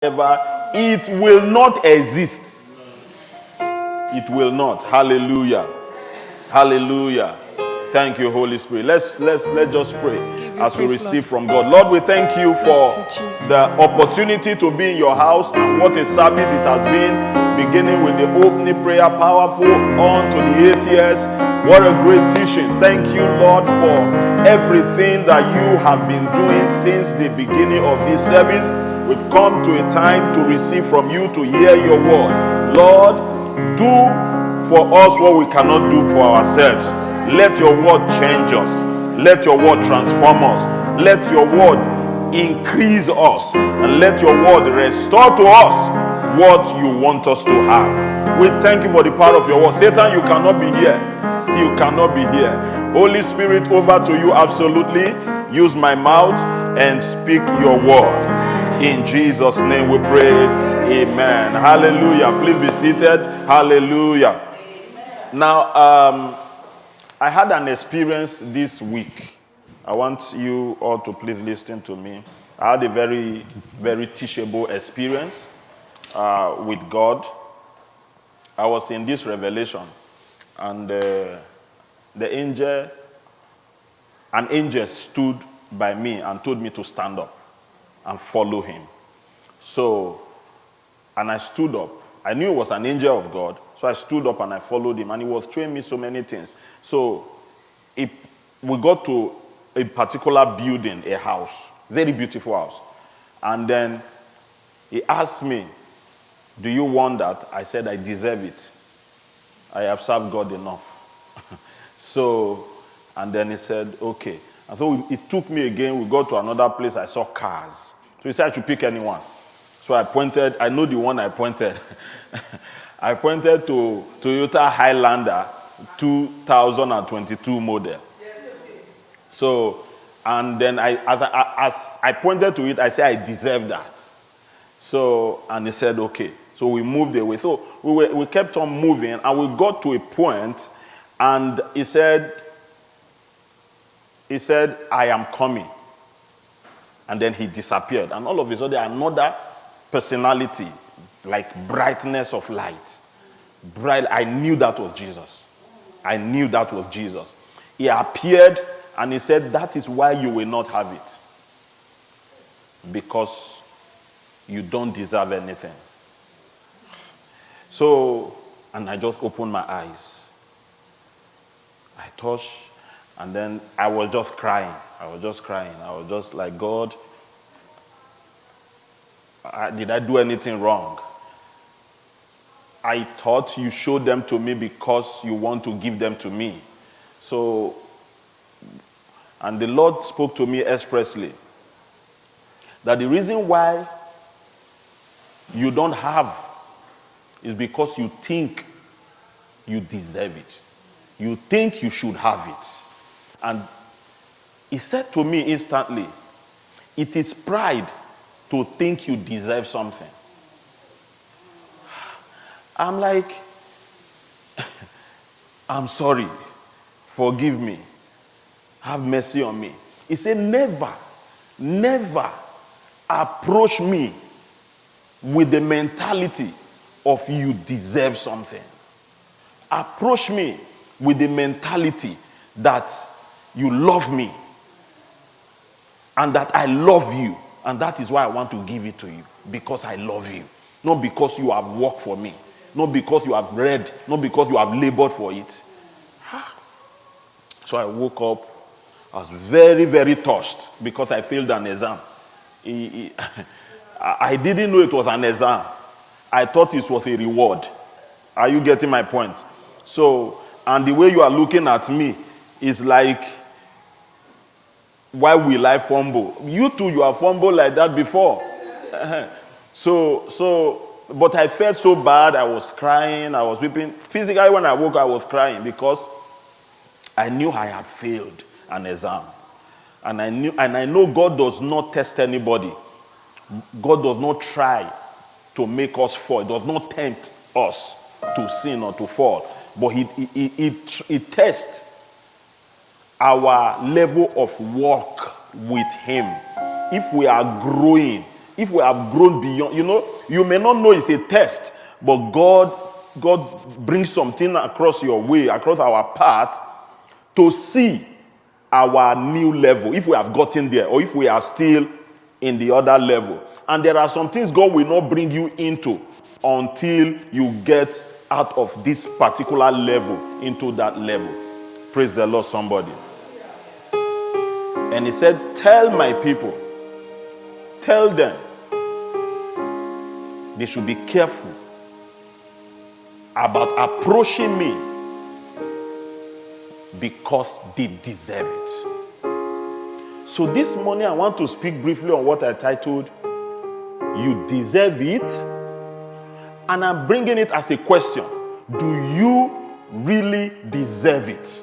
ever, it will not exist. It will not. Hallelujah. Hallelujah. Thank you, Holy Spirit. Let's just pray as we receive from God. Lord, we thank you for the opportunity to be in your house, and what a service it has been, beginning with the opening prayer, powerful, on to the 8 years. What a great teaching. Thank you, Lord, for everything that you have been doing since the beginning of this service. We've come to a time to receive from you, to hear your word. Lord, do for us what we cannot do for ourselves. Let your word change us. Let your word transform us. Let your word increase us. And let your word restore to us what you want us to have. We thank you for the power of your word. Satan, you cannot be here. You cannot be here. Holy Spirit, over to you absolutely. Use my mouth and speak your word. In Jesus' name we pray. Amen. Hallelujah. Please be seated. Hallelujah. Now, I had an experience this week. I want you all to please listen to me. I had a very, very teachable experience with God. I was in this revelation, and an angel stood by me and told me to stand up and follow him. So, and I stood up. I knew it was an angel of God, so I stood up and I followed him, and he was showing me so many things. So, we got to a particular building, a house, very beautiful house. And then he asked me, do you want that? I said, I deserve it. I have served God enough. So, and then he said, okay. And so it took me again. We got to another place. I saw cars. So he said I should pick anyone. So I pointed. I know the one I pointed. I pointed to Toyota Highlander 2022 model. So, and then as I pointed to it, I said I deserve that. So, and he said, okay. So we moved away. So we kept on moving, and we got to a point, and he said, I am coming. And then he disappeared. And all of a sudden, another personality, like brightness of light. Bright. I knew that was Jesus. I knew that was Jesus. He appeared, and he said, that is why you will not have it. Because you don't deserve anything. So, and I just opened my eyes. I touched, and then I was just crying. I was just like, God, did I do anything wrong? I thought you showed them to me because you want to give them to me. So, and the Lord spoke to me expressly that the reason why you don't have is because you think you deserve it. You think you should have it. And he said to me instantly, it is pride to think you deserve something. I'm like, I'm sorry. Forgive me. Have mercy on me. He said, never approach me with the mentality of you deserve something. Approach me with the mentality that you love me and that I love you, and that is why I want to give it to you, because I love you, not because you have worked for me, not because you have read, not because you have labored for it. So I woke up. I was very, very touched because I failed an exam. I didn't know it was an exam. I thought it was a reward. Are you getting my point? So, and the way you are looking at me is like, why will I fumble? You too, you have fumbled like that before. But I felt so bad. I was crying. I was weeping. Physically, when I woke, I was crying because I knew I had failed an exam. And I know God does not test anybody. God does not try to make us fall. It does not tempt us to sin or to fall. But he tests our level of walk with him. If we are growing if we have grown beyond, you may not know it's a test, but God brings something across your way, across our path, to see our new level, if we have gotten there, or if we are still in the other level. And there are some things God will not bring you into until you get out of this particular level into that level. Praise the Lord, somebody. And he said, tell my people, tell them they should be careful about approaching me because they deserve it. So this morning I want to speak briefly on what I titled, You Deserve It. And I'm bringing it as a question. Do you really deserve it?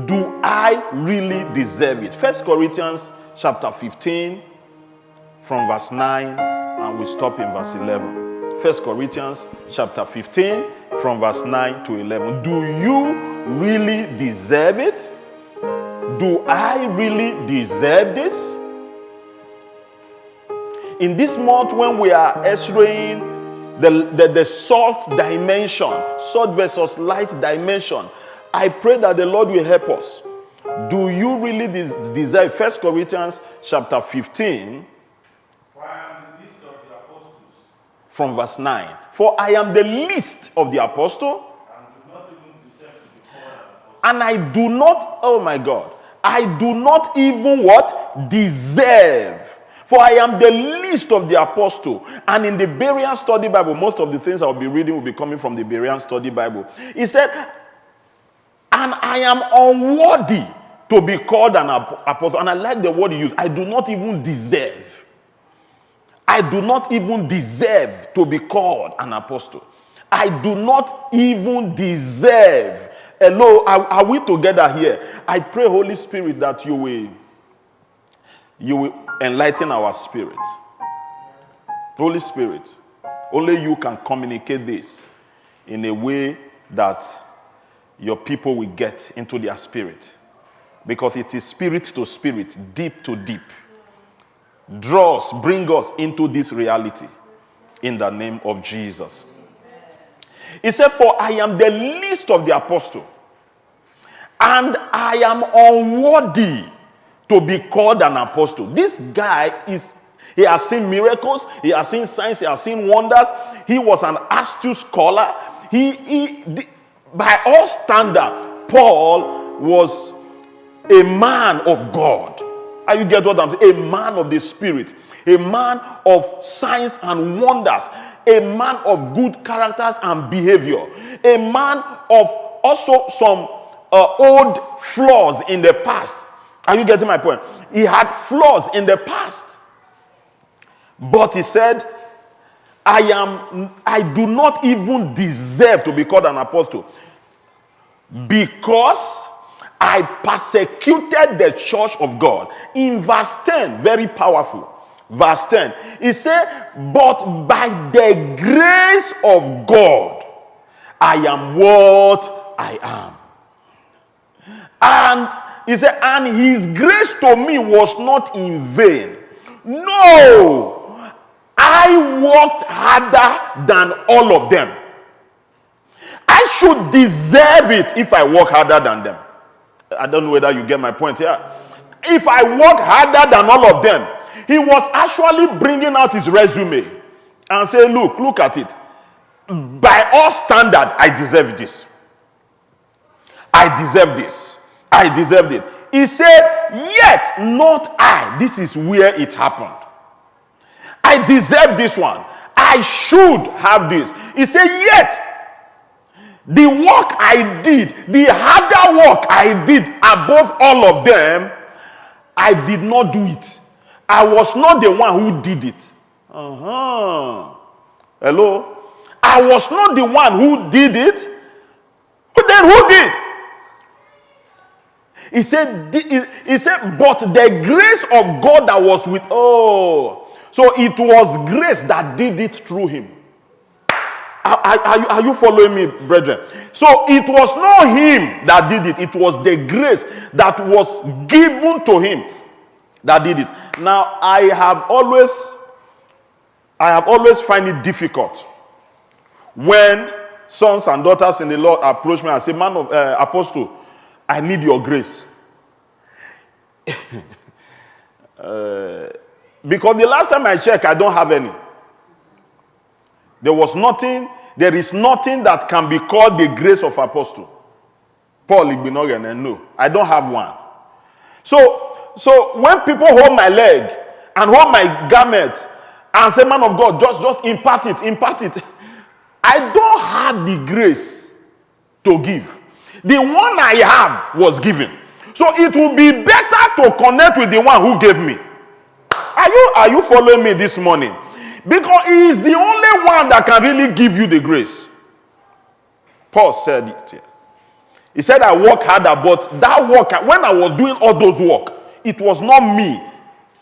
Do I really deserve it? 1 Corinthians chapter 15 from verse 9, and we stop in verse 11. 1 Corinthians chapter 15 from verse 9 to 11. Do you really deserve it? Do I really deserve this? In this month when we are extracting the salt dimension, salt versus light dimension, I pray that the Lord will help us. Do you really deserve? 1 Corinthians chapter 15 from verse 9. For I am the least of the apostle, and I do not, oh my God, I do not even what? Deserve. For I am the least of the apostle. And in the Berean Study Bible, most of the things I'll be reading will be coming from the Berean Study Bible. He said, and I am unworthy to be called an apostle. And I like the word he used. I do not even deserve. I do not even deserve to be called an apostle. I do not even deserve. Hello, are we together here? I pray, Holy Spirit, that you will enlighten our spirit. Holy Spirit, only you can communicate this in a way that your people will get into their spirit. Because it is spirit to spirit, deep to deep. Draw us, bring us into this reality in the name of Jesus. He said, for I am the least of the apostle, and I am unworthy to be called an apostle. This guy he has seen miracles, he has seen signs, he has seen wonders. He was an astute scholar. By all standard, Paul was a man of God. Are you get what I'm saying? A man of the Spirit, a man of signs and wonders, a man of good characters and behavior, a man of also some old flaws in the past. Are you getting my point? He had flaws in the past. But he said, I do not even deserve to be called an apostle, because I persecuted the church of God. In verse 10, very powerful. Verse 10, he said, but by the grace of God, I am what I am. And he said, and his grace to me was not in vain. No, I worked harder than all of them. I should deserve it if I work harder than them. I don't know whether you get my point here. If I work harder than all of them, he was actually bringing out his resume and say, look at it. By all standard, I deserve this. I deserve this. I deserved it. He said, yet not I. This is where it happened. I deserve this one. I should have this. He said, yet the work I did, the harder work I did above all of them, I did not do it. I was not the one who did it. Hello? I was not the one who did it. But then who did? He said, but the grace of God that was with, so it was grace that did it through him. Are you following me, brethren? So it was not him that did it. It was the grace that was given to him that did it. Now, I have always find it difficult when sons and daughters in the Lord approach me and say, man of apostle, I need your grace. Because the last time I checked, I don't have any. There is nothing that can be called the grace of apostle. Paul Igbinogen, and no, I don't have one. So when people hold my leg and hold my garment and say, man of God, just impart it. I don't have the grace to give. The one I have was given. So it will be better to connect with the one who gave me. Are you following me this morning? Because he is the only one that can really give you the grace. Paul said it here. He said, I work harder, but that work, when I was doing all those work, it was not me.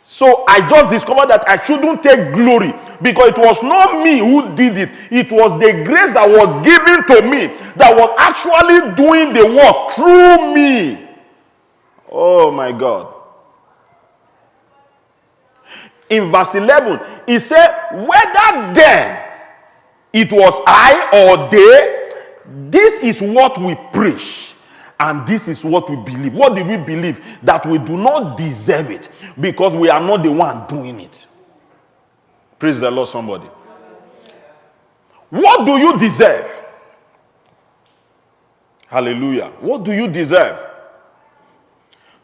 So I just discovered that I shouldn't take glory because it was not me who did it. It was the grace that was given to me that was actually doing the work through me. Oh my God. In verse 11, he said, whether then it was I or they, this is what we preach. And this is what we believe. What did we believe? That we do not deserve it because we are not the one doing it. Praise the Lord, somebody. What do you deserve? Hallelujah. What do you deserve?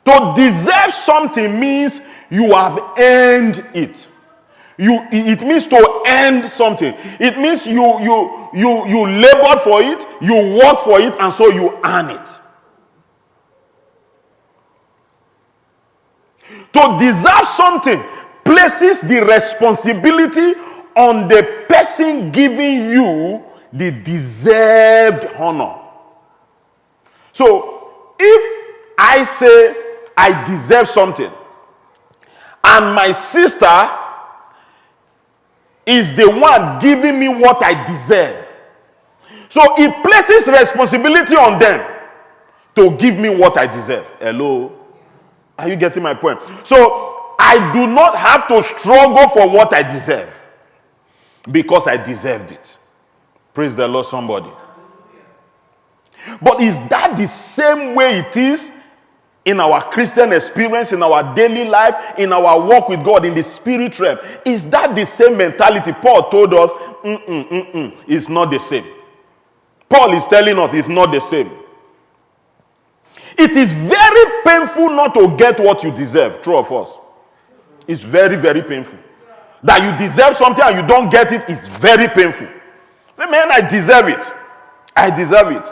To deserve something means you have earned it. It means to earn something. It means you labored for it, you work for it, and so you earn it. To deserve something places the responsibility on the person giving you the deserved honor. So, if I say I deserve something, and my sister is the one giving me what I deserve, so it places responsibility on them to give me what I deserve. Hello? Are you getting my point? So, I do not have to struggle for what I deserve because I deserved it. Praise the Lord, somebody. But is that the same way it is in our Christian experience, in our daily life, in our walk with God, in the spirit realm? Is that the same mentality? Paul told us, it's not the same. Paul is telling us it's not the same. It is very painful not to get what you deserve. True of us. It's very, very painful. That you deserve something and you don't get it is very painful. Say, man, I deserve it. I deserve it.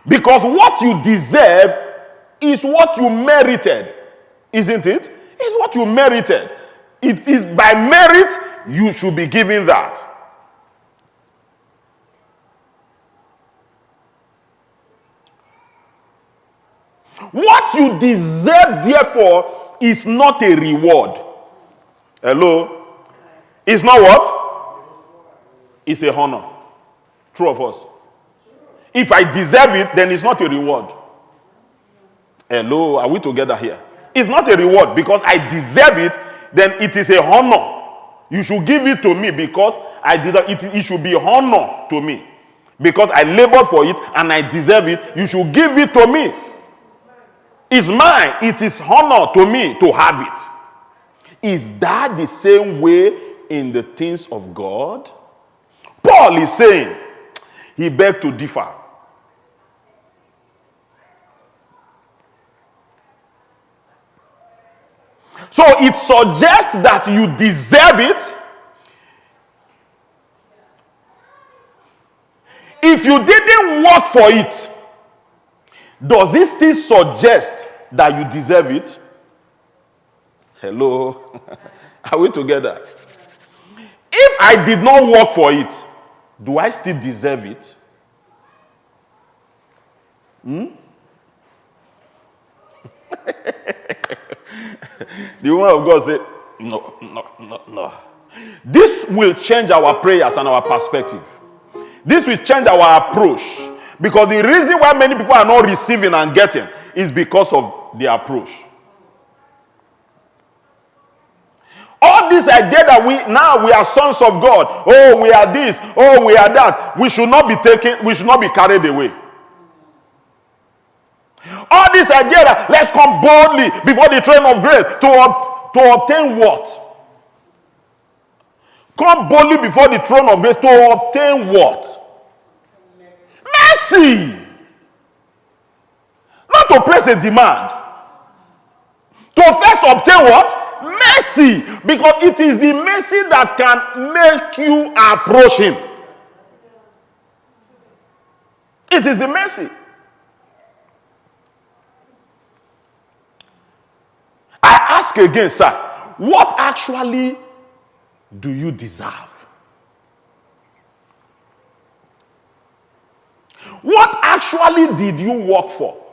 Because what you deserve is what you merited. Isn't it? It's what you merited. It is by merit you should be given that. What you deserve, therefore, is not a reward. Hello? It's not what? It's a honor. True of us. If I deserve it, then it's not a reward. Hello? Are we together here? It's not a reward because I deserve it, then it is a honor. You should give it to me because I deserve it. It should be honor to me. Because I labored for it and I deserve it, you should give it to me. It's mine. It is honor to me to have it. Is that the same way in the things of God? Paul is saying, he begged to differ. So it suggests that you deserve it. If you didn't work for it, does it still suggest that you deserve it? Hello? Are we together? If I did not work for it, do I still deserve it? The woman of God said, no. This will change our prayers and our perspective. This will change our approach. Because the reason why many people are not receiving and getting is because of the approach. All this idea that we are sons of God. Oh, we are this. Oh, we are that. We should not be carried away. All this idea that let's come boldly before the throne of grace to obtain what? Come boldly before the throne of grace to obtain what? Mercy. Not to place a demand. To first obtain what? Mercy. Because it is the mercy that can make you approach him. It is the mercy. I ask again, sir, what actually do you deserve? What actually did you work for?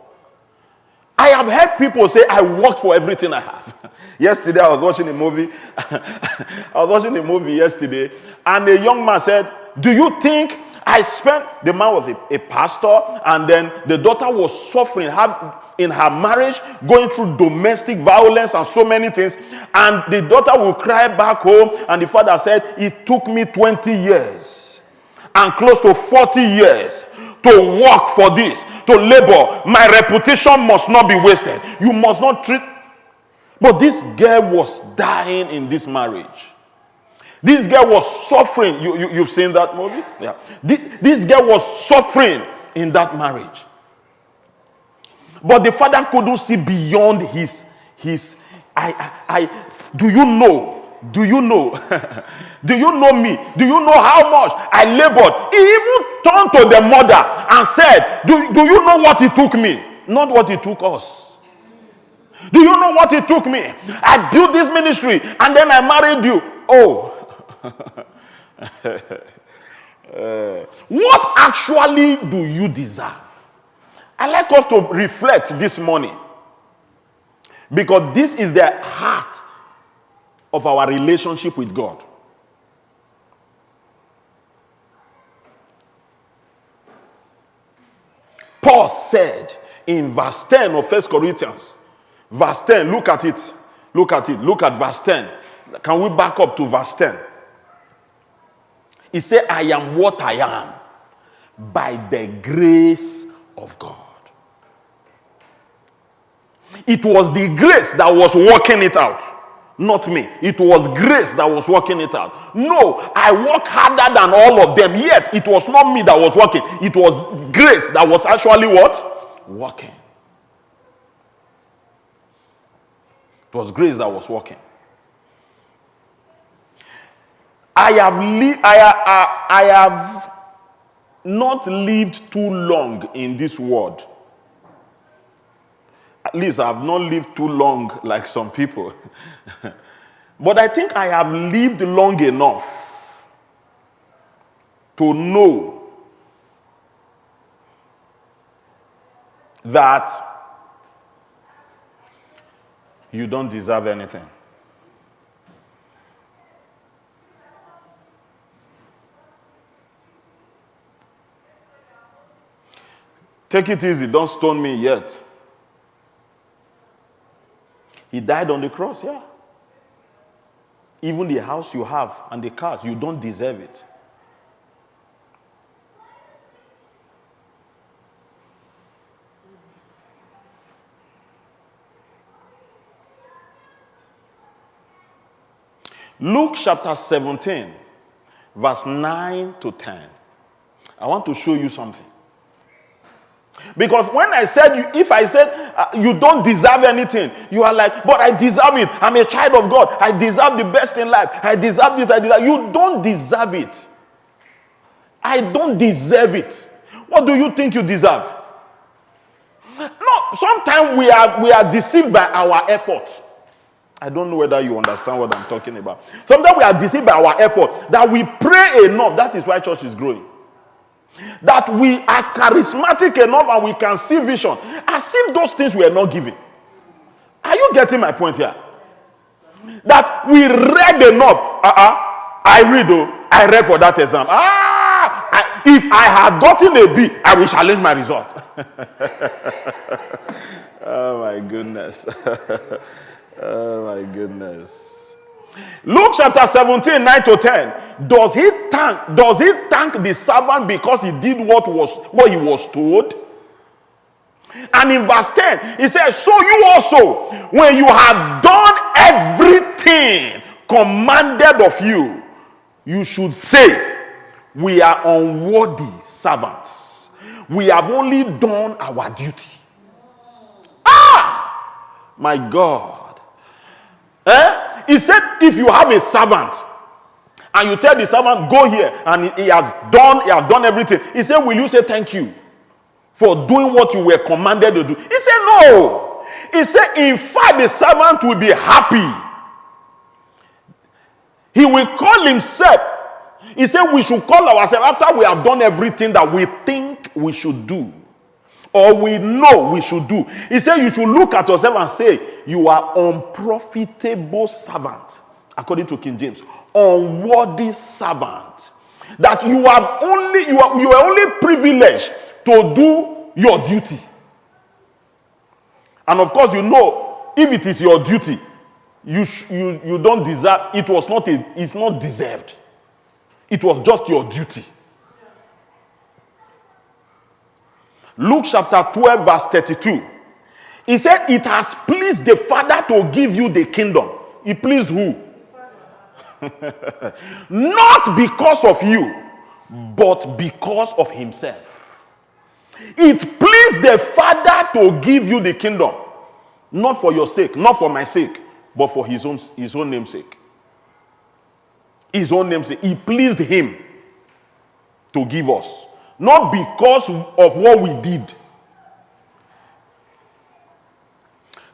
I have heard people say, I worked for everything I have. Yesterday, I was watching a movie. Yesterday, and a young man said, do you think I spent, the man was a pastor, and then the daughter was suffering in her marriage, going through domestic violence and so many things, and the daughter will cry back home, and the father said, it took me 20 years and close to 40 years to work for this, to labor. My reputation must not be wasted. You must not treat. But this girl was dying in this marriage. This girl was suffering. You've seen that movie? Yeah. This girl was suffering in that marriage. But the father couldn't see beyond his do you know? Do you know? Do you know me? Do you know how much I labored? He even turned to the mother and said, do you know what it took me? Not what it took us. Do you know what it took me? I built this ministry and then I married you. Oh. What actually do you deserve? I like us to reflect this morning, because this is the heart of our relationship with God. Paul said in verse 10 of 1 Corinthians, verse 10, look at it, look at verse 10. Can we back up to verse 10? He said, I am what I am by the grace of God. It was the grace that was working it out, not me. It was grace that was working it out. No, I work harder than all of them, yet it was not me that was working. It was grace that was actually what? Working. It was grace that was working. I have not lived too long in this world. At least I have not lived too long like some people. But I think I have lived long enough to know that you don't deserve anything. Take it easy, don't stone me yet. He died on the cross, yeah. Even the house you have and the cars, you don't deserve it. Luke chapter 17, verse 9 to 10. I want to show you something. Because when I said, if I said you don't deserve anything, you are like, but I deserve it. I'm a child of God. I deserve the best in life. I deserve this. You don't deserve it. I don't deserve it. What do you think you deserve? No, sometimes we are deceived by our effort. I don't know whether you understand what I'm talking about. Sometimes we are deceived by our effort. That we pray enough. That is why church is growing. That we are charismatic enough and we can see vision, as if those things were not given. Are you getting my point here? That we read enough. I read for that exam. If I had gotten a B, I will challenge my result. Oh my goodness. Oh my goodness. Luke chapter 17, 9 to 10. Does he thank the servant because he did what he was told? And in verse 10, he says, so you also, when you have done everything commanded of you, you should say, we are unworthy servants. We have only done our duty. My God. He said, if you have a servant and you tell the servant, go here, and he has done everything, he said, will you say thank you for doing what you were commanded to do? He said, no. He said, in fact, the servant will be happy. He will call himself. He said, we should call ourselves after we have done everything that we think we should do, or we know we should do. He said, you should look at yourself and say, you are unprofitable servant, according to King James. Unworthy servant. That you are only privileged to do your duty. And of course, you know, if it is your duty, you don't deserve. It's not deserved. It was just your duty. Luke chapter 12 verse 32. He said, it has pleased the Father to give you the kingdom. He pleased who? Not because of you, but because of himself. It pleased the Father to give you the kingdom. Not for your sake, not for my sake, but for his own name's sake. His own name's sake. It pleased him to give us. Not because of what we did.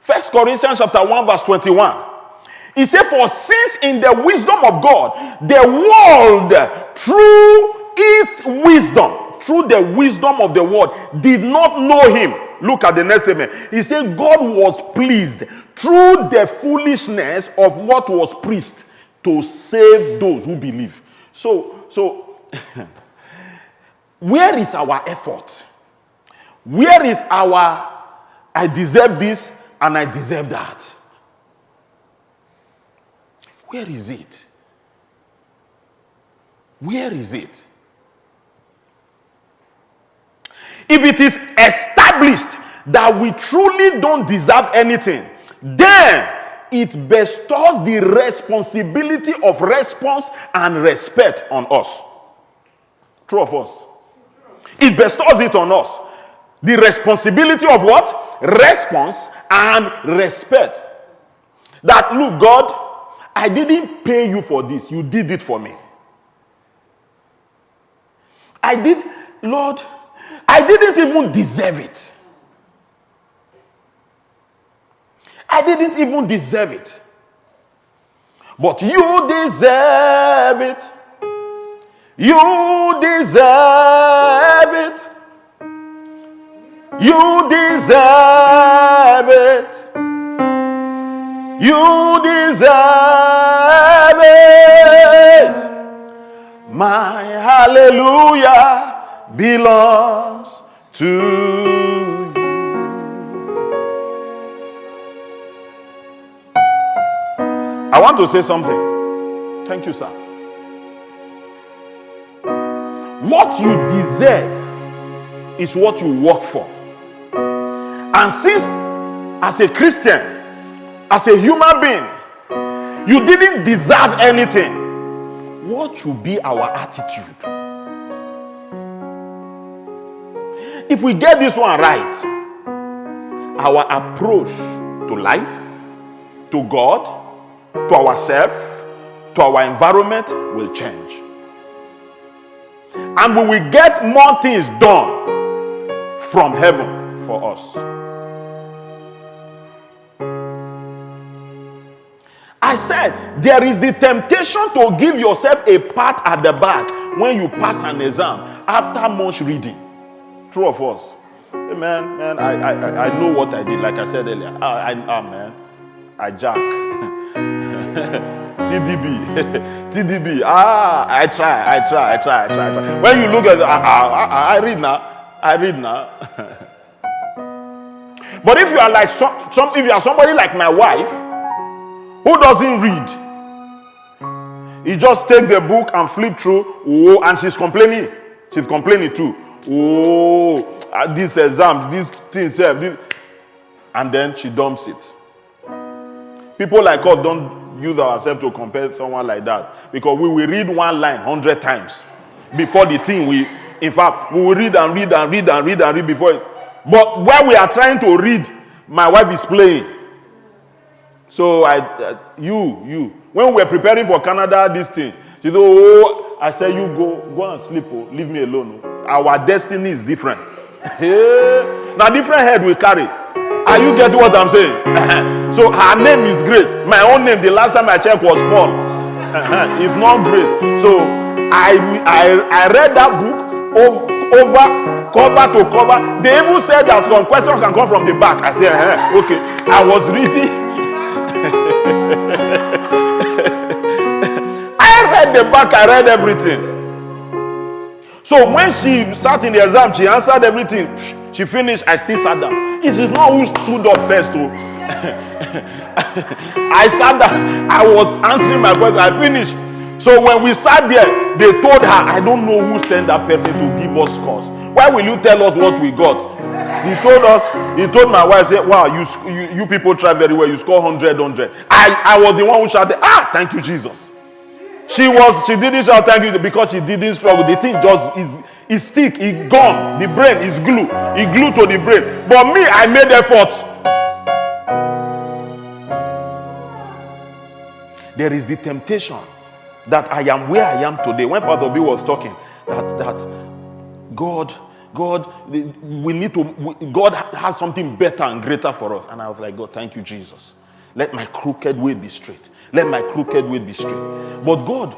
1 Corinthians chapter 1 verse 21. He said, for since in the wisdom of God, the world through its wisdom, through the wisdom of the world, did not know him. Look at the next statement. He said, God was pleased through the foolishness of what was preached to save those who believe. So where is our effort? Where is our, I deserve this and I deserve that? Where is it? Where is it? If it is established that we truly don't deserve anything, then it bestows the responsibility of response and respect on us. True of us. It bestows it on us. The responsibility of what? Response and respect. That, look, God, I didn't pay you for this. You did it for me. Lord, I didn't even deserve it. I didn't even deserve it. But you deserve it. You deserve it. You deserve it. You deserve it. My hallelujah belongs to you. I want to say something. Thank you, sir. What you deserve is what you work for. And since, as a Christian, as a human being, you didn't deserve anything, what should be our attitude? If we get this one right, our approach to life, to God, to ourselves, to our environment will change. And we will get more things done from heaven for us. I said, there is the temptation to give yourself a pat at the back when you pass an exam after much reading. True of us. Hey man, I know what I did. Like I said earlier, I jack. TDB. I try. When you look at it, I read now. But if you are like if you are somebody like my wife, who doesn't read, You just take the book and flip through. Oh, and she's complaining. She's complaining too. Oh, this exam, this thing, this. And then she dumps it. People like us don't use ourselves to compare someone like that, because we will read one line 100 times before the thing in fact, we will read and read and read and read and read before it. But while we are trying to read, my wife is playing. So when we were preparing for Canada, this thing, she said, oh, I said, you go and sleep, oh, leave me alone. Oh. Our destiny is different. Now different head we carry. Are you getting what I'm saying? So her name is Grace. My own name, the last time I checked, was Paul. It's not Grace. So I read that book over cover to cover. They even said that some questions can come from the back. I said, okay. I was reading. I read the back. I read everything. So when she sat in the exam, she answered everything. She finished. I still sat down. It is not who stood up first. I sat down. I was answering my question. I finished. So when we sat there, they told her, I don't know who sent that person to give us scores. Why will you tell us what we got? He told my wife, said, wow, you people try very well. You score 100. I was the one who shouted, thank you, Jesus. She didn't shout thank you because she didn't struggle. The thing just is stick, it's gone. The brain is glue. It glued to the brain. But me, I made effort. There is the temptation that I am where I am today. When Pastor B was talking, that God has something better and greater for us. And I was like, God, thank you, Jesus. Let my crooked way be straight. Let my crooked way be straight. But God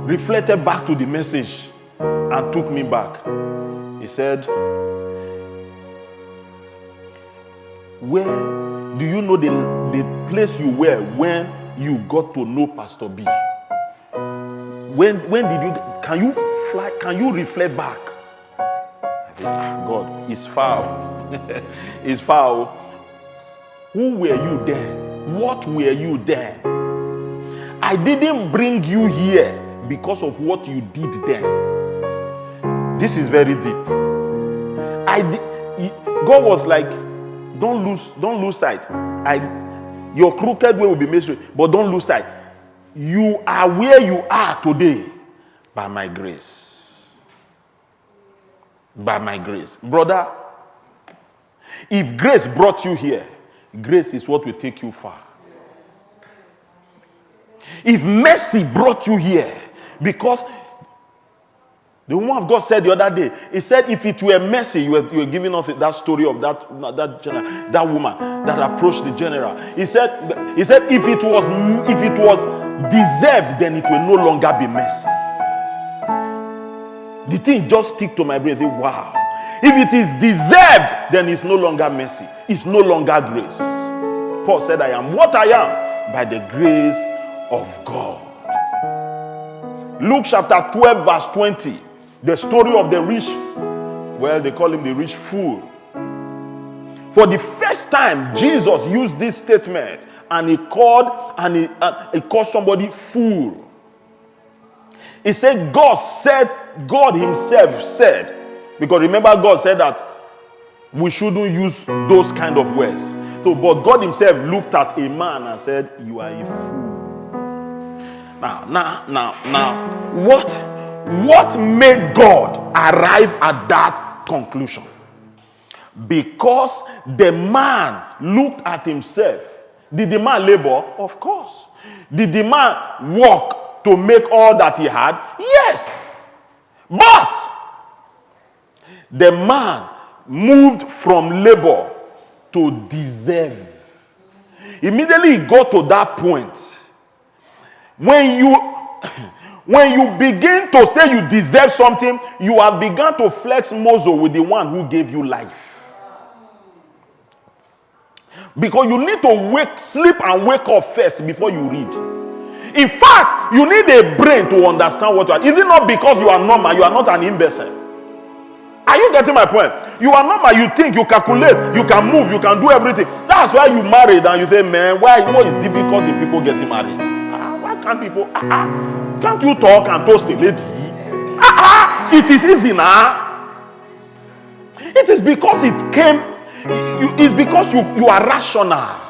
reflected back to the message and took me back. He said, where do you know the place you were when you got to know Pastor B? When did you, can you reflect back? God, it's far. It's far. Who were you there? What were you there? I didn't bring you here because of what you did then. This is very deep. God was like, don't lose sight. Your crooked way will be made straight, but don't lose sight. You are where you are today by my grace. By my grace. Brother, if grace brought you here, grace is what will take you far. If mercy brought you here, because the woman of God said the other day, he said, if it were mercy, you were giving us that story of that woman that approached the general. He said, if it was deserved, then it will no longer be mercy. The thing just stick to my brain. Say, wow. If it is deserved, then it's no longer mercy. It's no longer grace. Paul said, I am what I am by the grace of God. Luke chapter 12 verse 20. The story of the rich, well, they call him the rich fool. For the first time, Jesus used this statement, and he called somebody fool. He said, God himself said, because remember God said that we shouldn't use those kind of words. So, but God himself looked at a man and said, you are a fool. Now, what made God arrive at that conclusion? Because the man looked at himself. Did the man labor? Of course. Did the man work to make all that he had? Yes. But the man moved from labor to deserve. Immediately he got to that point. When you begin to say you deserve something, you have begun to flex muscle with the one who gave you life. Because you need to sleep and wake up first before you read. In fact, you need a brain to understand what you are. Is it not because you are normal, you are not an imbecile? Are you getting my point? You are normal, you think, you calculate, you can move, you can do everything. That's why you married and you say, man, what is difficult in people getting married? What can't people, can't you talk and toast a lady? It is easy now. It is because it came, it's because you are rational.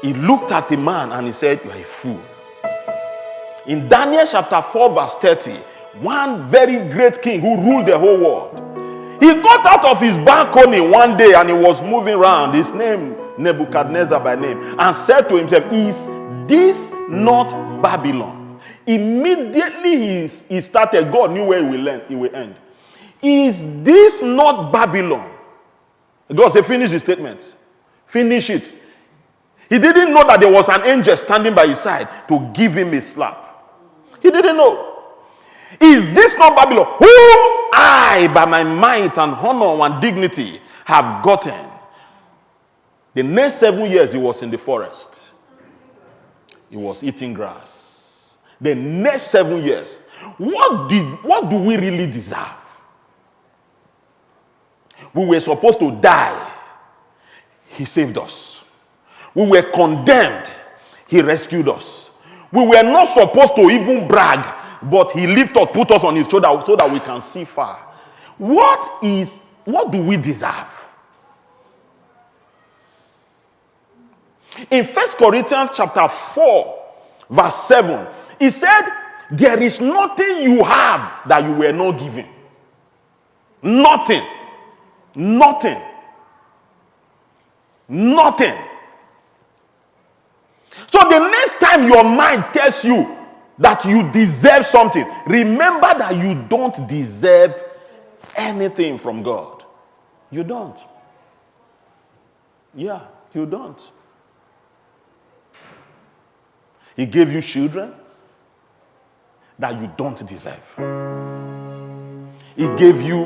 He looked at the man and he said, you are a fool. In Daniel chapter 4 verse 30, one very great king who ruled the whole world, he got out of his balcony one day and he was moving around, his name Nebuchadnezzar by name, and said to himself, is this not Babylon? Immediately he started, God knew where he will end. Is this not Babylon? God said, finish the statement. Finish it. He didn't know that there was an angel standing by his side to give him a slap. He didn't know. Is this not Babylon, whom I, by my might and honor and dignity, have gotten? The next 7 years, he was in the forest. He was eating grass. The next 7 years, what do we really deserve? We were supposed to die. He saved us. We were condemned. He rescued us. We were not supposed to even brag, but he lifted us, put us on his shoulder so that we can see far. What do we deserve? In 1 Corinthians chapter 4, verse 7, he said, there is nothing you have that you were not given. Nothing. Nothing. Nothing. So the next time your mind tells you that you deserve something, remember that you don't deserve anything from God. You don't. Yeah, you don't. He gave you children that you don't deserve. He gave you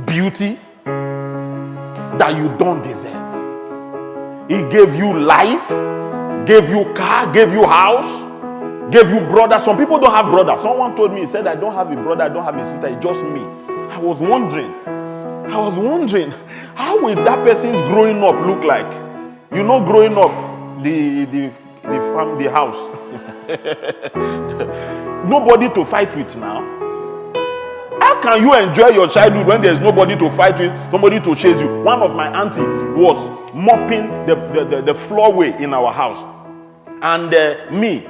beauty that you don't deserve. He gave you life, gave you car, gave you house, gave you brother. Some people don't have brothers. Someone told me, he said, I don't have a brother, I don't have a sister, it's just me. I was wondering, how will that person's growing up look like? You know, growing up, the house. Nobody to fight with now. How can you enjoy your childhood when there's nobody to fight with, somebody to chase you? One of my auntie was mopping the floorway in our house. And me,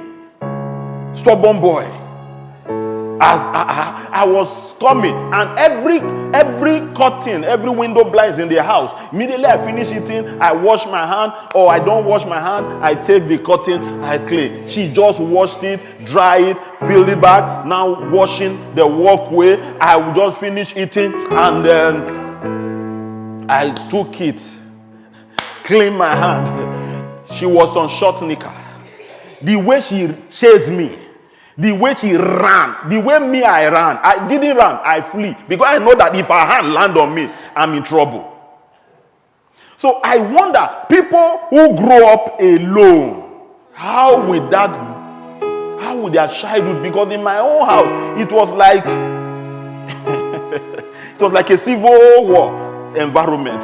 stubborn boy, as I was coming, and every curtain, every window blinds in the house, immediately I finish eating, I wash my hand, or I don't wash my hand, I take the curtain, I clean. She just washed it, dry it, fill it back, now washing the walkway. I will just finish eating, and then I took it, clean my hand. She was on short knicker. The way she chased me, the way she ran, the way me I ran, I didn't run, I flee. Because I know that if her hand land on me, I'm in trouble. So I wonder, people who grow up alone, how would their childhood? Because in my own house, it was like a civil war environment.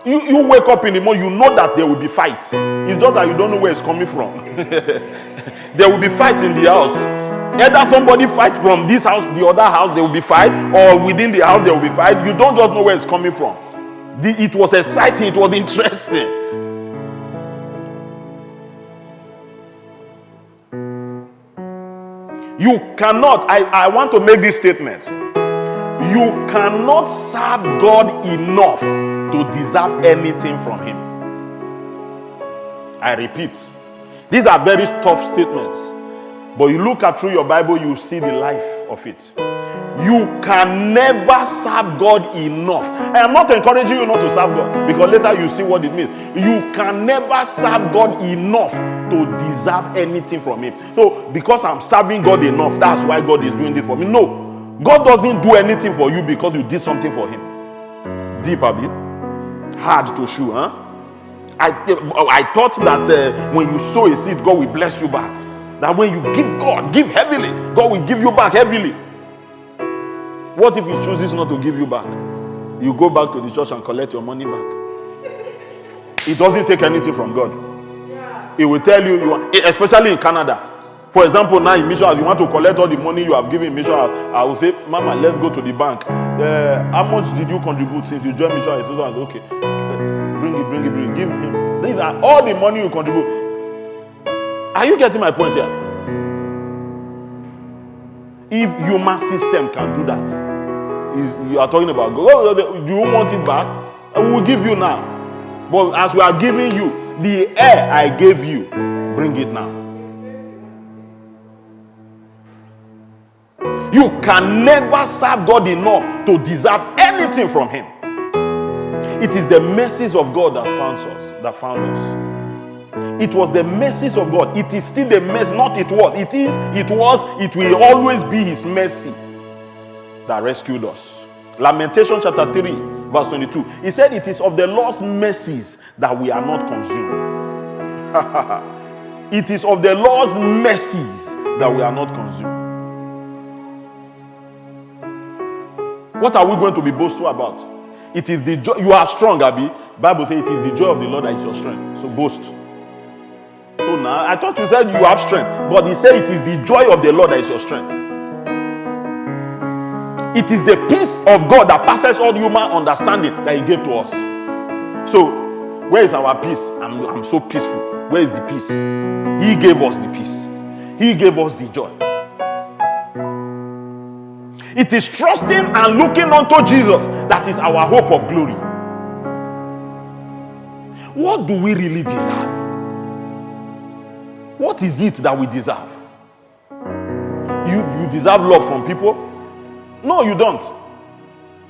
You wake up in the morning, you know that there will be fight. It's just that you don't know where it's coming from. There will be fight in the house. Either somebody fight from this house, the other house, there will be fight, or within the house there will be fight. You don't just know where it's coming from. It was exciting, it was interesting. You cannot, I want to make this statement. You cannot serve God enough to deserve anything from him. I repeat, these are very tough statements, but you look through your Bible, you see the life of it. You can never serve God enough. I am not encouraging you not to serve God, because later you see what it means. You can never serve God enough to deserve anything from him. So because I'm serving God enough, that's why God is doing this for me. No, God doesn't do anything for you because you did something for him. Deep a bit, hard to chew, huh? I thought that when you sow a seed, God will bless you back. That when you give heavily, God will give you back heavily. What if he chooses not to give you back? You go back to the church and collect your money back. It doesn't take anything from God. It will tell you, especially in Canada. For example, now in mission house, you want to collect all the money you have given in mission house. I will say, Mama, let's go to the bank. How much did you contribute since you joined mission house? So I say, okay, bring it. Give him. These are all the money you contribute. Are you getting my point here? If human system can do that, you are talking about God. Do you want it back? I will give you now. But as we are giving you, the air I gave you, bring it now. You can never serve God enough to deserve anything from Him. It is the mercies of God that found us. It was the mercies of God. It is still the mercy, not it was. It will always be His mercy that rescued us. Lamentation chapter 3, verse 22. He said, it is of the Lord's mercies that we are not consumed. It is of the Lord's mercies that we are not consumed. What are we going to be boastful about? It is the joy. You are strong, Abby. Bible says it is the joy of the Lord that is your strength. So boast. So now, I thought you said you have strength. But he said it is the joy of the Lord that is your strength. It is the peace of God that passes all human understanding that He gave to us. So, where is our peace? I'm so peaceful. Where is the peace? He gave us the peace. He gave us the joy. It is trusting and looking unto Jesus that is our hope of glory. What do we really deserve? What is it that we deserve? You deserve love from people? No, you don't.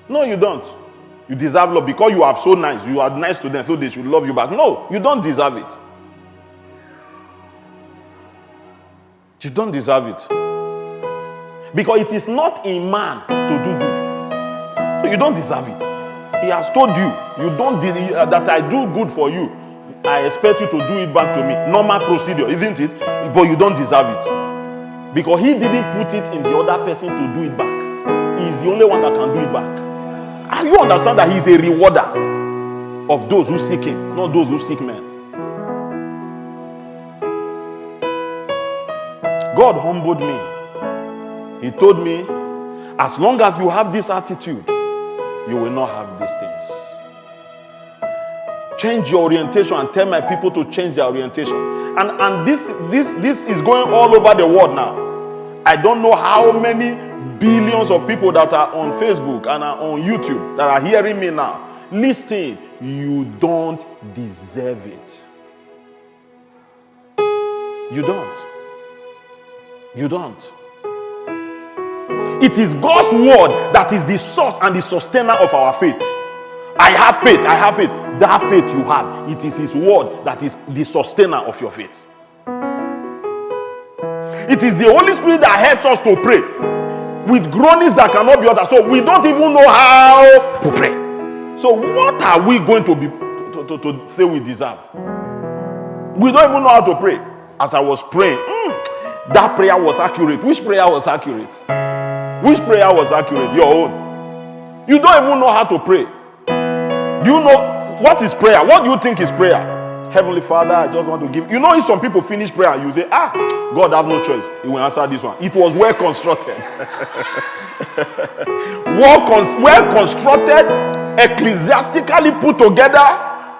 No, you don't. You deserve love because you are so nice. You are nice to them, so they should love you back. No, you don't deserve it. You don't deserve it. Because it is not in man to do good. So you don't deserve it. He has told you, that I do good for you. I expect you to do it back to me. Normal procedure, isn't it? But you don't deserve it. Because He didn't put it in the other person to do it back. He is the only one that can do it back. And you understand that He is a rewarder of those who seek Him, not those who seek men. God humbled me. He told me, as long as you have this attitude, you will not have these things. Change your orientation and tell my people to change their orientation. And this is going all over the world now. I don't know how many billions of people that are on Facebook and are on YouTube that are hearing me now. Listen, you don't deserve it. You don't. You don't. It is God's word that is the source and the sustainer of our faith. I have faith. That faith you have, it is His word that is the sustainer of your faith. It is the Holy Spirit that helps us to pray with groanings that cannot be uttered. So we don't even know how to pray. So what are we going to be to say we deserve? We don't even know how to pray. As I was praying, that prayer was accurate. Which prayer was accurate? Which prayer was accurate? Your own. You don't even know how to pray. Do you know what is prayer? What do you think is prayer? Heavenly Father, I just want to give. You know, if some people finish prayer, you say, God have no choice. He will answer this one. It was well constructed. well constructed, ecclesiastically put together,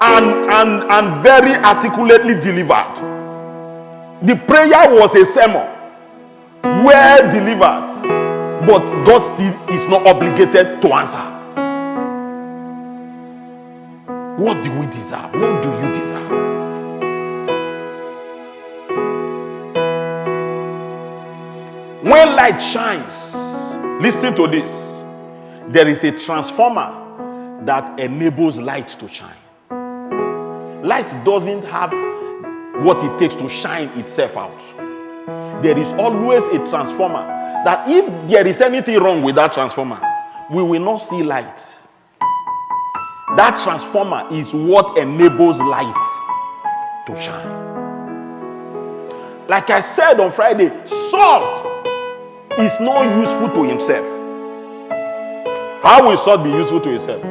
and very articulately delivered. The prayer was a sermon, well delivered. But God still is not obligated to answer. What do we deserve? What do you deserve? When light shines, listen to this. There is a transformer that enables light to shine. Light doesn't have what it takes to shine itself out. There is always a transformer that if there is anything wrong with that transformer, we will not see light. That transformer is what enables light to shine. Like I said on Friday, salt is not useful to himself. How will salt be useful to itself?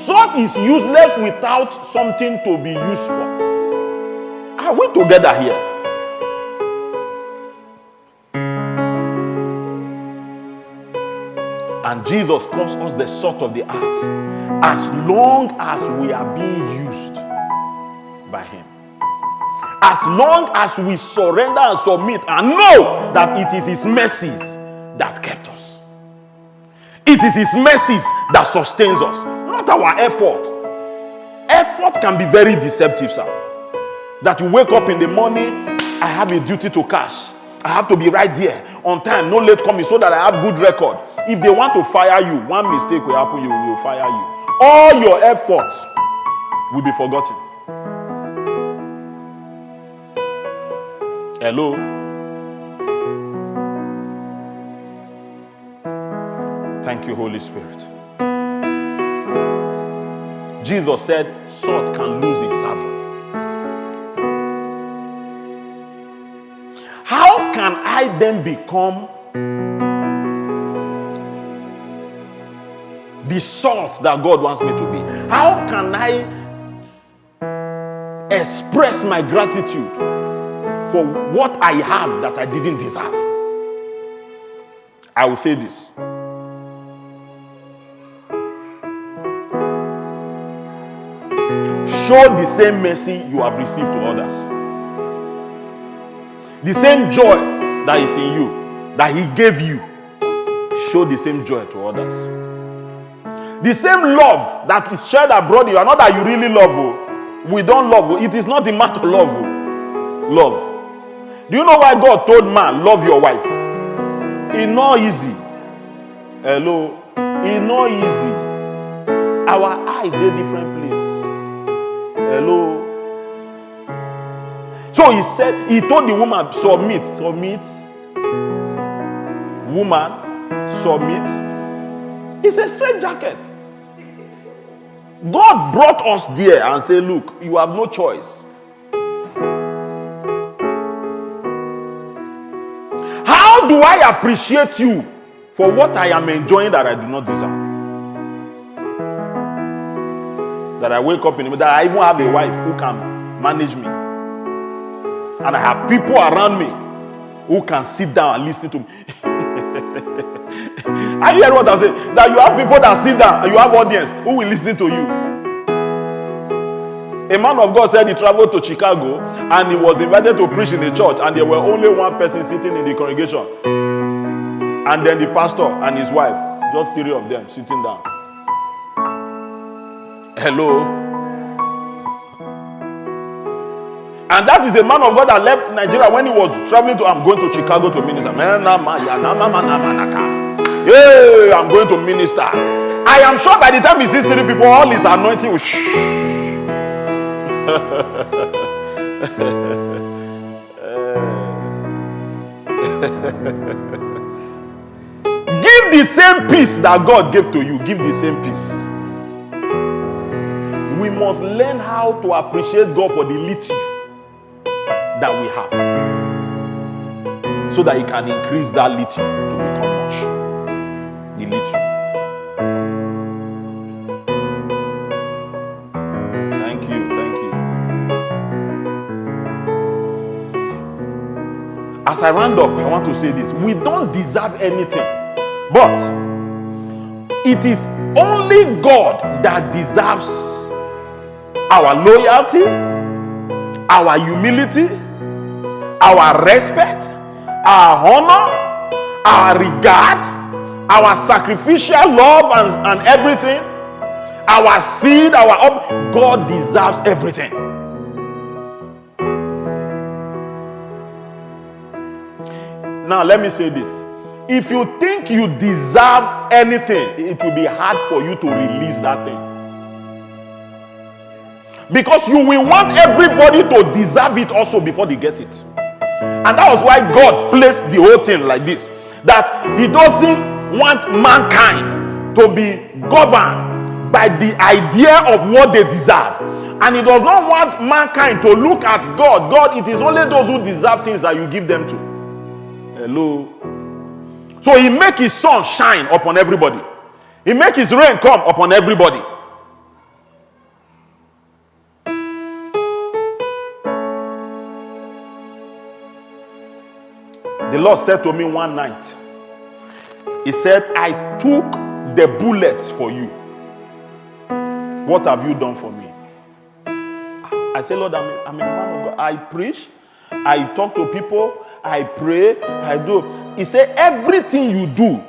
Salt is useless without something to be used for. Are we together here? And Jesus calls us the salt of the earth as long as we are being used by him. As long as we surrender and submit and know that it is his mercies that kept us. It is his mercies that sustains us, not our effort. Effort can be very deceptive, sir. That you wake up in the morning, I have a duty to cash. I have to be right there on time, no late coming, so that I have good record. If they want to fire you, one mistake will happen, you will fire you. All your efforts will be forgotten. Hello? Thank you, Holy Spirit. Jesus said, salt can lose its savor. How can I then become the salt that God wants me to be? How can I express my gratitude for what I have that I didn't deserve? I will say this. Show the same mercy you have received to others. The same joy that is in you, that he gave you, show the same joy to others. The same love that is shared abroad, you are not that you really love. We don't love. It is not the matter of love. Love. Do you know why God told man, love your wife? It's not easy. Hello? It's not easy. Our eyes, they're different place. Hello? So he said, he told the woman, submit. Woman, submit. It's a straight jacket. God brought us there and said, look, you have no choice. How do I appreciate you for what I am enjoying that I do not deserve? That I wake up in the middle, that I even have a wife who can manage me. And I have people around me who can sit down and listen to me. Are you hearing what I'm saying? That you have people that sit down and you have audience who will listen to you. A man of God said he traveled to Chicago and he was invited to preach in the church, and there were only one person sitting in the congregation. And then the pastor and his wife, just three of them sitting down. Hello? And that is a man of God that left Nigeria when he was traveling to, I'm going to Chicago to minister. Hey, I'm going to minister. I am sure by the time he sees three people, all his anointing will Give the same peace that God gave to you. Give the same peace. We must learn how to appreciate God for the little that we have, so that he can increase that little to become much. The little. Thank you. As I round up, I want to say this. We don't deserve anything, but it is only God that deserves our loyalty, our humility, our respect, our honor, our regard, our sacrificial love and everything, our seed, God deserves everything. Now let me say this. If you think you deserve anything, it will be hard for you to release that thing. Because you will want everybody to deserve it also before they get it. And that was why God placed the whole thing like this. That he doesn't want mankind to be governed by the idea of what they deserve. And he does not want mankind to look at God. God, it is only those who deserve things that you give them to. Hello. So he make his sun shine upon everybody. He make his rain come upon everybody. The Lord said to me one night, He said, I took the bullets for you. What have you done for me? I said, Lord, I'm a man of God. I preach, I talk to people, I pray, I do. He said, everything you do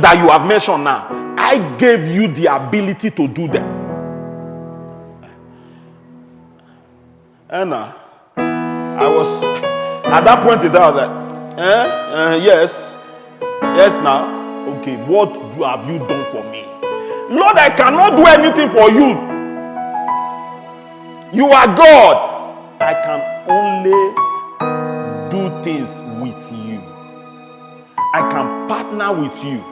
that you have mentioned now, I gave you the ability to do them. And I was, at that point in time, I was like, yes now. Okay, what have you done for me? Lord, I cannot do anything for you. You are God. I can only do things with you. I can partner with you.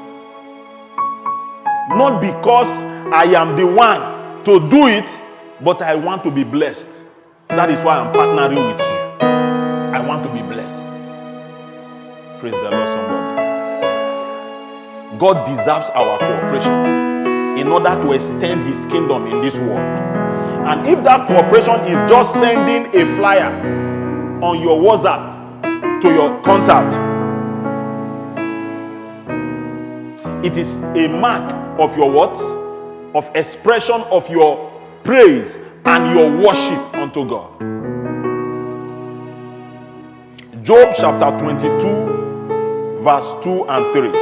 Not because I am the one to do it, but I want to be blessed. That is why I'm partnering with you. I want to be blessed. Praise the Lord, somebody. God deserves our cooperation in order to extend his kingdom in this world. And if that cooperation is just sending a flyer on your WhatsApp to your contact, it is a mark of your what? Of expression of your praise and your worship unto God. Job chapter 22 verse 2 and 3.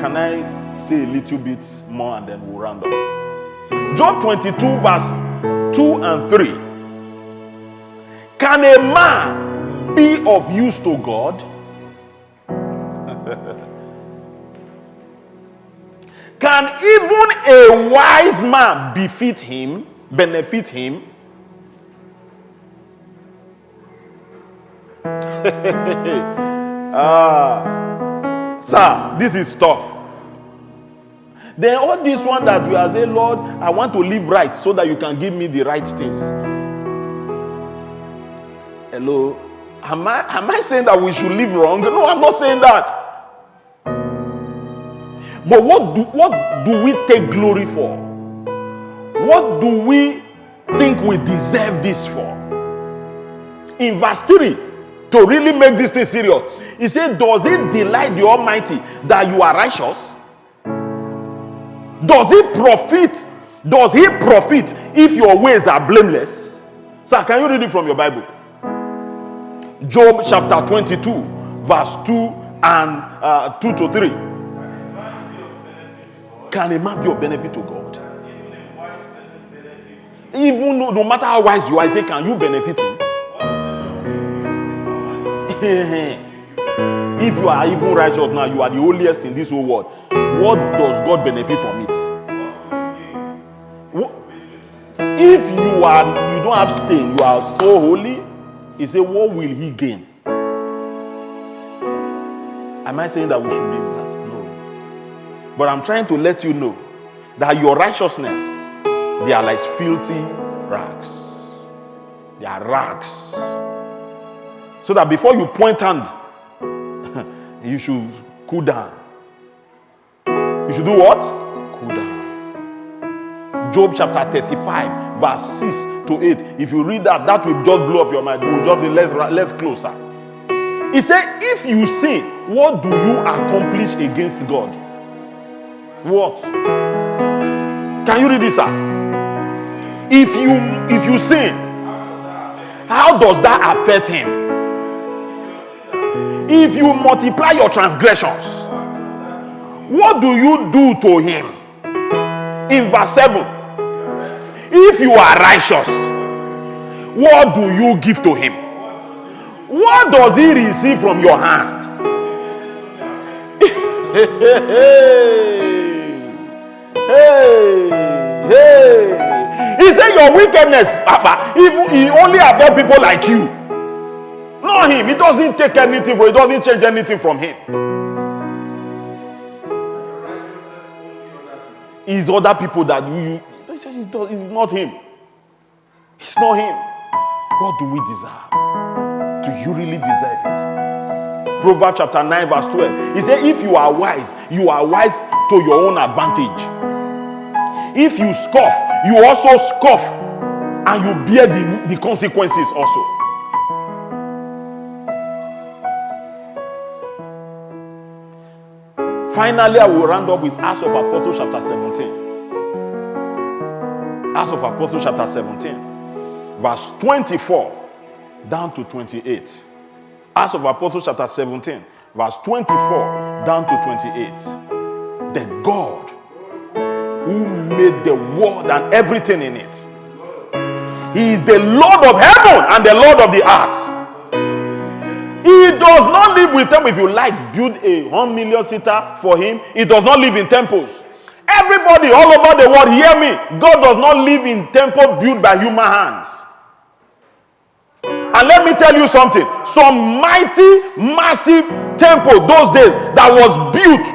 Can I say a little bit more and then we'll round up? Job 22 verse 2 and 3. Can a man be of use to God? Can even a wise man benefit him? Sir, this is tough. Then all this one that you are saying, Lord, I want to live right so that you can give me the right things. Hello? Am I saying that we should live wrong? No, I'm not saying that. But what do we take glory for? What do we think we deserve this for? In verse 3, to really make this thing serious, he said, does it delight the Almighty that you are righteous? Does he profit if your ways are blameless? Sir, can you read it from your Bible? Job chapter 22, verse 2 and 2 to 3. Can a man be of benefit to God? Even no matter how wise you are, I say, can you benefit him? If you are even righteous now, you are the holiest in this whole world. What does God benefit from it? If you don't have stain, you are so holy, he said, what will he gain? Am I saying that we should be that? No. But I'm trying to let you know that your righteousness, they are like filthy rags. They are rags. So that before you point hand, you should cool down. You should do what? Cool down. Job chapter 35, verse 6 to 8. If you read that, that will just blow up your mind. We'll just be less closer. He said, if you sin, what do you accomplish against God? What? Can you read this, sir? If you sin, how does that affect him? If you multiply your transgressions, what do you do to him? In verse 7, if you are righteous, what do you give to him? What does he receive from your hand? Hey. He said your wickedness, Papa, he only affects people like you. Not him. He doesn't take anything from, he doesn't change anything from him. It's other people that it's not him. It's not him. What do we deserve? Do you really deserve it? Proverbs chapter 9 verse 12. He said, if you are wise to your own advantage. If you scoff, you also scoff and you bear the consequences also. Finally, I will round up with Acts of Apostles chapter 17. Acts of Apostles chapter 17, verse 24 down to 28. Acts of Apostles chapter 17, verse 24 down to 28. The God who made the world and everything in it. He is the Lord of heaven and the Lord of the earth. He does not live with them. If you like, build a 1 million seater for him. He does not live in temples. Everybody all over the world, hear me. God does not live in temple built by human hands. And let me tell you something. Some mighty, massive temple those days that was built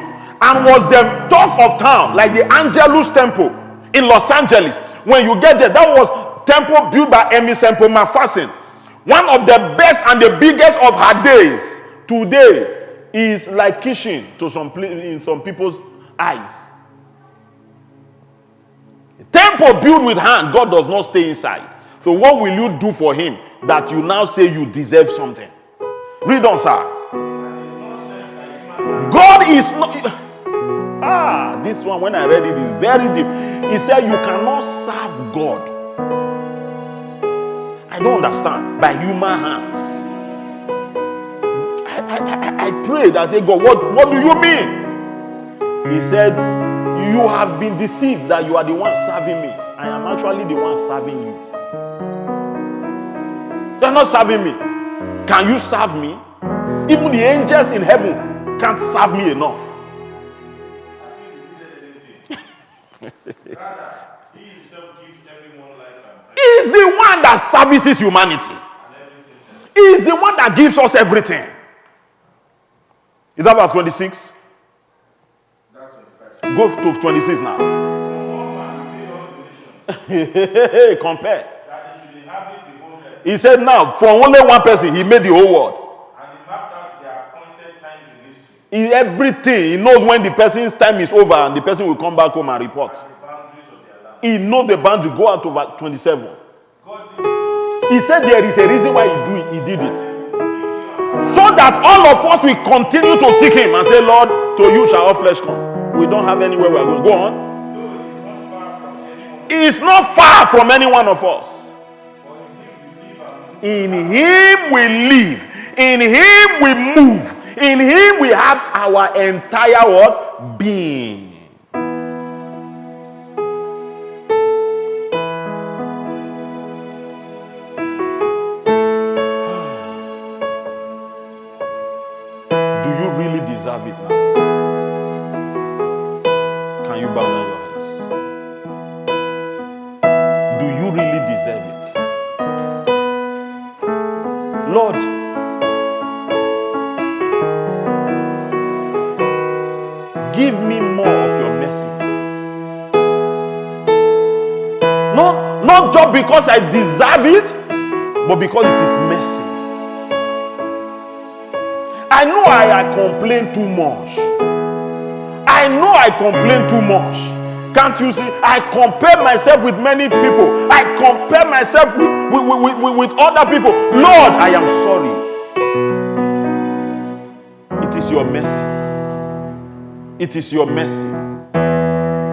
and was the talk of town, like the Angelus Temple in Los Angeles. When you get there, that was temple built by Aimé Semple Mcpherson. One of the best and the biggest of her days. Today is like kitchen to in some people's eyes. Temple built with hand, God does not stay inside. So what will you do for him that you now say you deserve something? Read on, sir. God is not... this one, when I read it, is very deep. He said you cannot serve God. I don't understand. By human hands. I prayed and said, God, what do you mean? He said, you have been deceived that you are the one serving me. I am actually the one serving you. You are not serving me. Can you serve me? Even the angels in heaven can't serve me enough. He's the one that services humanity. He's the one that gives us everything. Is that about 26? Go to 26 now. Compare. He said now, for only one person, he made the whole world. And he mapped out their appointed times in history. Everything. He knows when the person's time is over and the person will come back home and report. He knows the boundary. Go out to 27. He said there is a reason why he did it. So that all of us will continue to seek him and say, Lord, to you shall all flesh come. We don't have anywhere we are going. Go on. He is not far from any one of us. In him we live. In him we move. In him we have our entire what? Being. Do you really deserve it now? Can you bow down your heads? Do you really deserve it? Lord, give me more of your mercy. Not just because I deserve it, but because it is mercy. I know I complain too much. I know I complain too much. Can't you see? I compare myself with many people. I compare myself with other people. Lord, I am sorry. It is your mercy. It is your mercy.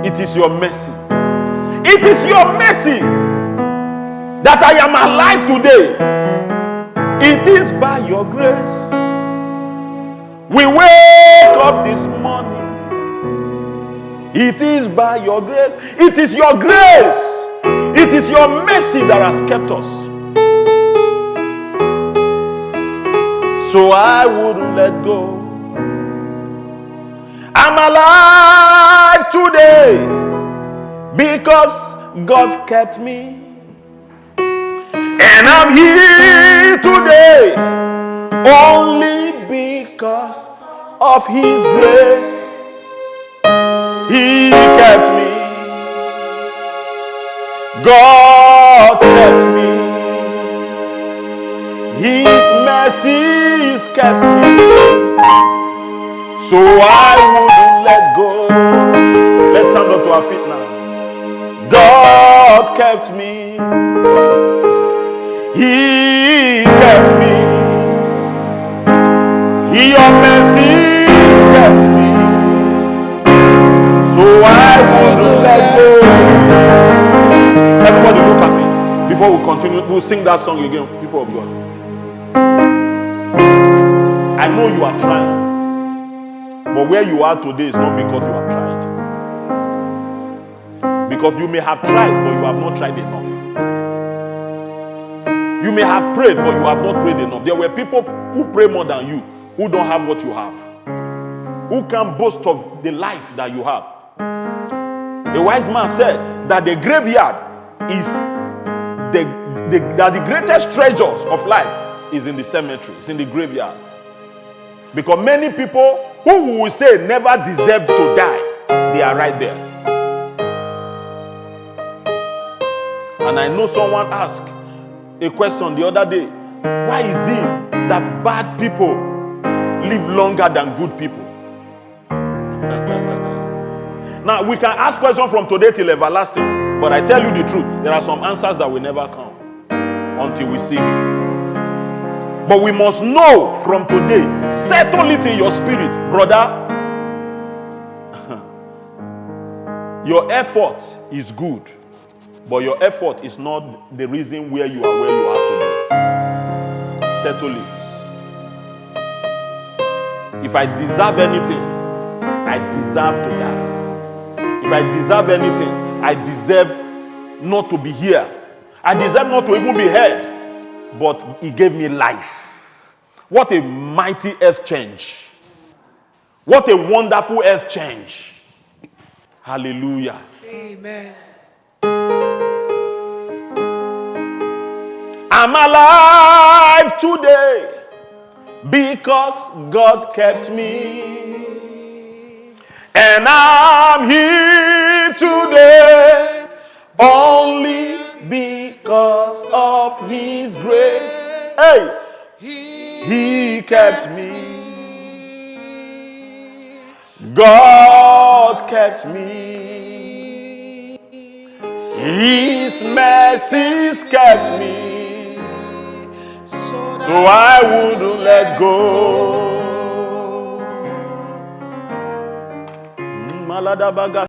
It is your mercy. It is your mercy that I am alive today. It is by your grace. We wake up this morning. It is by your grace. It is your grace. It is your mercy that has kept us. So I wouldn't let go. I'm alive today because God kept me. And I'm here today only because of his grace. He kept me. God kept me. His mercies kept me. So I wouldn't let go. Let's stand up to our feet now. God kept me. He kept me. Your mercies kept me. wouldn't let go. Everybody look at me. Before we continue, we'll sing that song again, people of God. I know you are trying. But where you are today is not because you have tried. Because you may have tried, but you have not tried enough. You may have prayed, but you have not prayed enough. There were people who pray more than you, who don't have what you have, who can boast of the life that you have. A wise man said that the graveyard is that the greatest treasures of life is in the cemetery, it's in the graveyard. Because many people who will say never deserved to die, they are right there. And I know someone asked a question the other day. Why is it that bad people live longer than good people? Now, we can ask questions from today till everlasting. But I tell you the truth, there are some answers that will never come until we see Him. But we must know from today, settle it in your spirit, brother. Your effort is good, but your effort is not the reason where you are today. Settle it. If I deserve anything, I deserve to die. If I deserve anything, I deserve not to be here. I deserve not to even be heard. But He gave me life. What a mighty earth change. What a wonderful earth change. Hallelujah. Amen. I'm alive today because God kept me. And I'm here today only because of His grace. Hey, He kept me. God kept me. His mercies kept me. So I wouldn't let go.